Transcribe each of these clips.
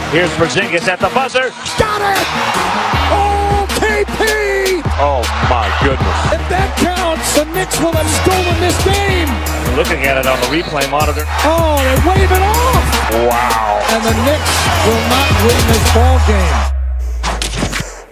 Here's Porzingis at the buzzer. Got it! Oh, KP! Oh, my goodness. If that counts, the Knicks will have stolen this game. Looking at it on the replay monitor. Oh, they wave it off. Wow. And the Knicks will not win this ball game.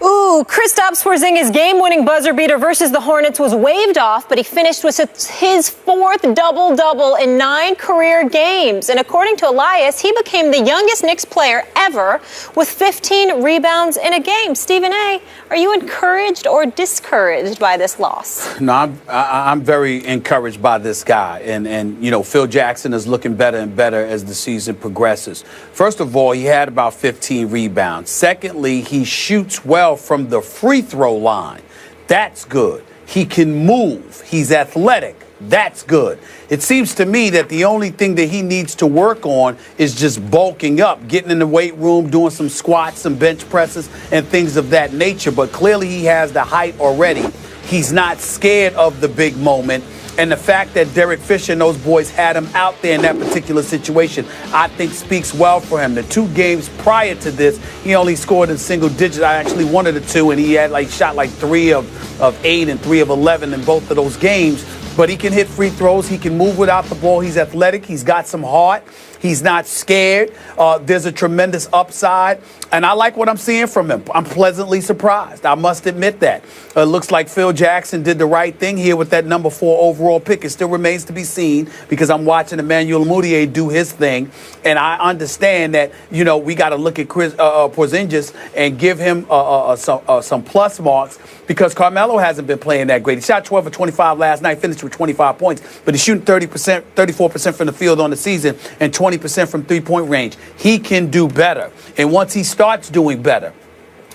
Ooh, Kristaps Porzingis' game-winning buzzer beater versus the Hornets was waved off, but he finished with his fourth double-double in 9 career games. And according to Elias, he became the youngest Knicks player ever with 15 rebounds in a game. Stephen A., are you encouraged or discouraged by this loss? No, I'm very encouraged by this guy. And you know, Phil Jackson is looking better and better as the season progresses. First of all, he had about 15 rebounds. Secondly, he shoots well from the free throw line. That's good. He can move. He's athletic. That's good. It seems to me that the only thing that he needs to work on is just bulking up, getting in the weight room, doing some squats, some bench presses, and things of that nature. But clearly he has the height already. He's not scared of the big moment. And the fact that Derek Fisher and those boys had him out there in that particular situation, I think speaks well for him. The 2 games prior to this, he only scored in single digits. I actually one of the 2, and he had shot 3 of 8 and 3 of 11 in both of those games. But he can hit free throws. He can move without the ball. He's athletic. He's got some heart. He's not scared. There's a tremendous upside. And I like what I'm seeing from him. I'm pleasantly surprised. I must admit that. It looks like Phil Jackson did the right thing here with that number 4 overall pick. It still remains to be seen because I'm watching Emmanuel Mudiay do his thing. And I understand that, you know, we got to look at Porzingis and give him some plus marks because Carmelo hasn't been playing that great. He shot 12 of 25 last night, finished with 25 points, but he's shooting 34% from the field on the season and 20% from three-point range. He can do better. And once he starts doing better,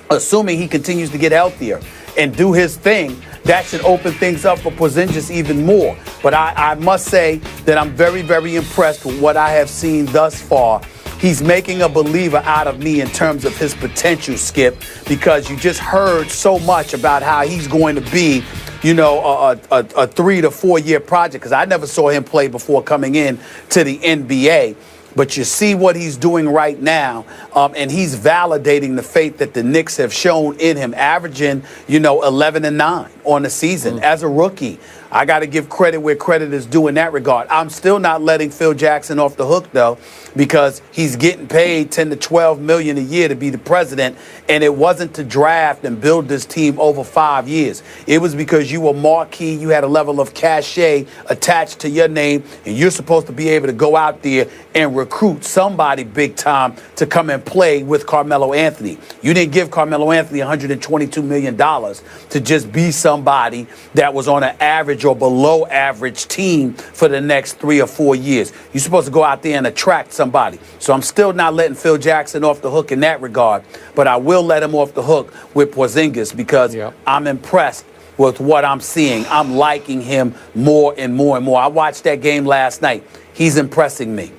assuming he continues to get healthier and do his thing, that should open things up for Porzingis even more. But I must say that I'm very, very impressed with what I have seen thus far. He's making a believer out of me in terms of his potential, Skip, because you just heard so much about how he's going to be, you know, a 3 to 4 year project, because I never saw him play before coming in to the NBA. But you see what he's doing right now, and he's validating the faith that the Knicks have shown in him, averaging, you know, 11 and 9 on the season as a rookie. I got to give credit where credit is due in that regard. I'm still not letting Phil Jackson off the hook, though, because he's getting paid $10 to $12 million a year to be the president, and it wasn't to draft and build this team over 5 years. It was because you were marquee, you had a level of cachet attached to your name, and you're supposed to be able to go out there and recruit somebody big time to come and play with Carmelo Anthony. You didn't give Carmelo Anthony $122 million to just be somebody that was on an average or below average team for the next 3 or 4 years. You're supposed to go out there and attract somebody. So I'm still not letting Phil Jackson off the hook in that regard, but I will let him off the hook with Porzingis because I'm impressed with what I'm seeing. I'm liking him more and more and more. I watched that game last night. He's impressing me.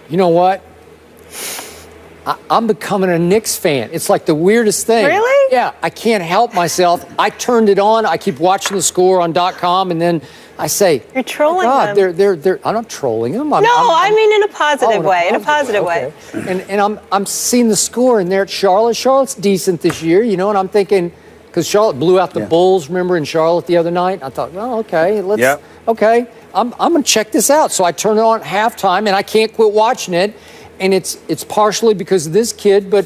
You know what? I'm becoming a Knicks fan. It's like the weirdest thing. Really? Yeah, I can't help myself. I turned it on. I keep watching the score on .com, and then I say, "You're trolling them." I'm not trolling them. I mean in a positive way. In a positive way. And I'm seeing the score, and they're at Charlotte. Charlotte's decent this year, you know. And I'm thinking, because Charlotte blew out the Bulls, remember, in Charlotte the other night. I thought, well, okay, okay, I'm going to check this out. So I turn it on at halftime, and I can't quit watching it. And it's partially because of this kid, but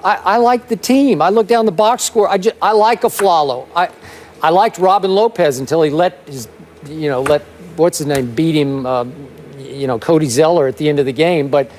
I like the team. I look down the box score. I like Afflalo. I liked Robin Lopez until he let what's his name beat him, Cody Zeller at the end of the game. But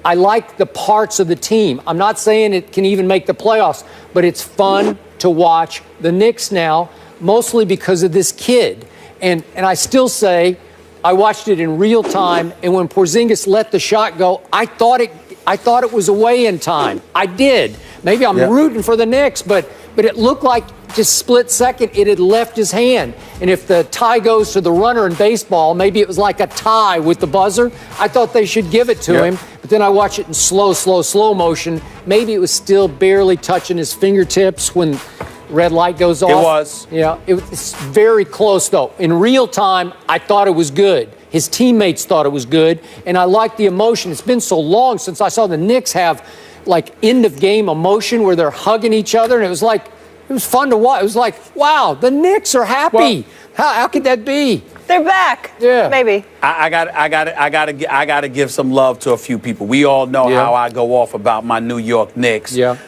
I like the parts of the team. I'm not saying it can even make the playoffs, but it's fun to watch the Knicks now, mostly because of this kid. And I still say, I watched it in real time, and when Porzingis let the shot go, I thought it was away in time. I did. Maybe I'm rooting for the Knicks, but it looked like just split second it had left his hand. And if the tie goes to the runner in baseball, maybe it was like a tie with the buzzer. I thought they should give it to him, but then I watch it in slow motion. Maybe it was still barely touching his fingertips when red light goes off. It was. Yeah, it's very close, though. In real time, I thought it was good. His teammates thought it was good, and I like the emotion. It's been so long since I saw the Knicks have like end-of-game emotion where they're hugging each other, and it was fun to watch. It was like, wow, the Knicks are happy. Well, how could that be? They're back. Yeah, maybe. I gotta give some love to a few people. We all know how I go off about my New York Knicks. Yeah.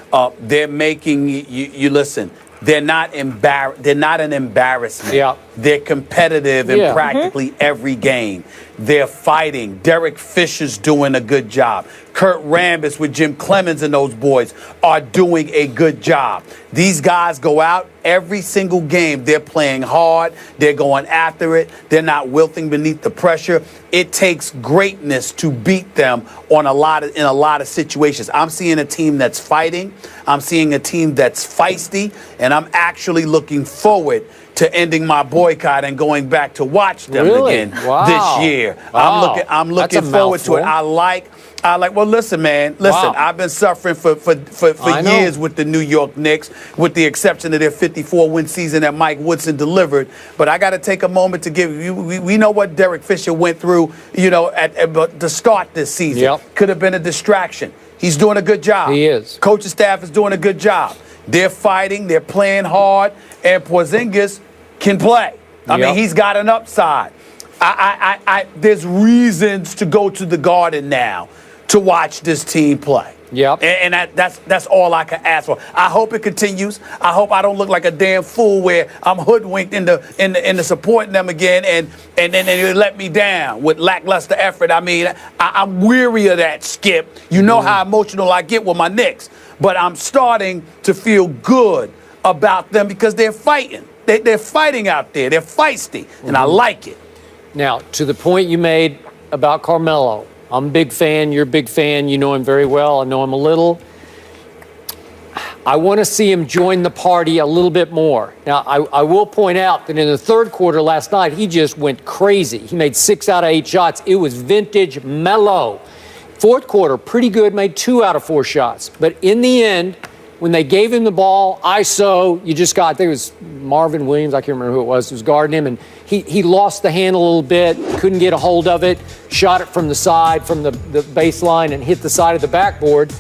They're making you listen. They're not They're not an embarrassment. Yeah. They're competitive in practically every game. They're fighting. Derek Fisher's doing a good job. Kurt Rambis with Jim Clemens and those boys are doing a good job. These guys go out every single game. They're playing hard. They're going after it. They're not wilting beneath the pressure. It takes greatness to beat them in a lot of situations. I'm seeing a team that's fighting. I'm seeing a team that's feisty, and I'm actually looking forward to ending my boycott and going back to watch them again this year. Wow. I'm looking forward to it. I like. Well, listen, man. Listen, I've been suffering for years with the New York Knicks, with the exception of their 54-win season that Mike Woodson delivered. But I got to take a moment to give you. We know what Derek Fisher went through, at the start this season. Yep. Could have been a distraction. He's doing a good job. He is. Coaching staff is doing a good job. They're fighting. They're playing hard. And Porzingis can play. I mean, he's got an upside. There's reasons to go to the Garden now to watch this team play. Yep. And that's all I can ask for. I hope it continues. I hope I don't look like a damn fool where I'm hoodwinked into supporting them again and then they let me down with lackluster effort. I mean, I'm weary of that, Skip. You know how emotional I get with my Knicks. But I'm starting to feel good about them because they're fighting. They're fighting out there. They're feisty, and I like it. Now, to the point you made about Carmelo, I'm a big fan. You're a big fan. You know him very well. I know him a little. I want to see him join the party a little bit more. Now, I will point out that in the third quarter last night, he just went crazy. He made 6 out of 8 shots. It was vintage Melo. Fourth quarter, pretty good, made 2 out of 4 shots. But in the end, when they gave him the ball, ISO, I think it was Marvin Williams, I can't remember who it was guarding him, and he lost the handle a little bit, couldn't get a hold of it, shot it from the side, from the baseline, and hit the side of the backboard.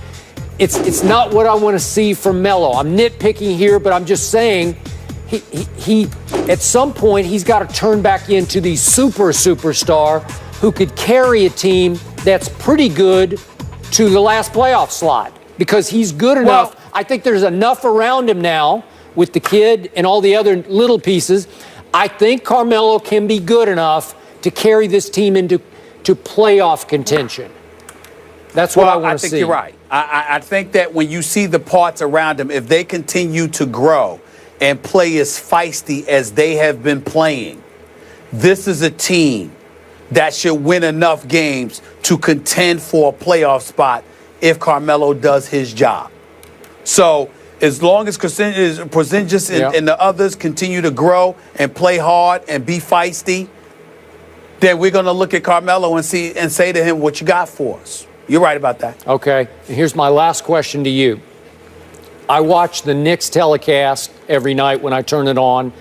It's not what I want to see from Melo. I'm nitpicking here, but I'm just saying he at some point, he's got to turn back into the superstar who could carry a team that's pretty good to the last playoff slot because he's good enough. I think there's enough around him now with the kid and all the other little pieces. I think Carmelo can be good enough to carry this team into playoff contention. That's what I want to see. I think you're right. I think that when you see the parts around him, if they continue to grow and play as feisty as they have been playing, this is a team that should win enough games to contend for a playoff spot if Carmelo does his job. So as long as Porzingis and the others continue to grow and play hard and be feisty, then we're going to look at Carmelo and say to him, what you got for us? You're right about that. Okay. And here's my last question to you. I watch the Knicks telecast every night when I turn it on,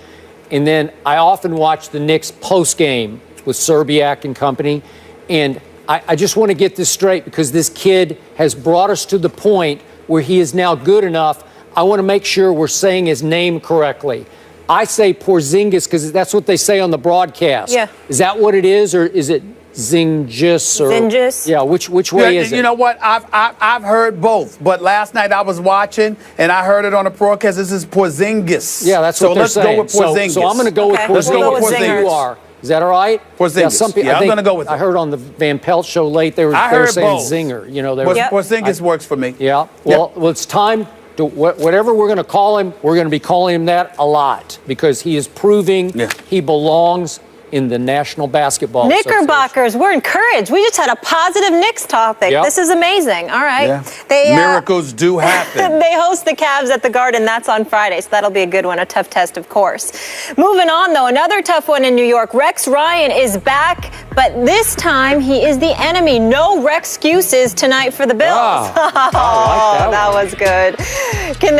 and then I often watch the Knicks post-game with Serbiak and company, and I just want to get this straight because this kid has brought us to the point where he is now good enough. I want to make sure we're saying his name correctly. I say Porzingis because that's what they say on the broadcast. Yeah. Is that what it is, or is it Zingis? Zingis? Yeah, which way is it? You know what? I've heard both, but last night I was watching and I heard it on the broadcast. This is Porzingis. Yeah, that's what they're saying. So let's go with Porzingis. So I'm going to go with Let's Porzingis. go with Zingers. You are. Is that all right? Porzingis. Yeah, I'm going to go with it. I heard on the Van Pelt show late they were saying both. Zinger. You know, Porzingis works for me. Yeah. Well, it's time to whatever we're going to call him. We're going to be calling him that a lot because he is proving he belongs in the National Basketball Knickerbockers, we're encouraged. We just had a positive Knicks topic. Yep. This is amazing. All right. Yeah. Miracles do happen. They host the Cavs at the Garden. That's on Friday, so that'll be a good one, a tough test, of course. Moving on, though, another tough one in New York. Rex Ryan is back, but this time he is the enemy. No Rex excuses tonight for the Bills. Wow. I like that was good. Can they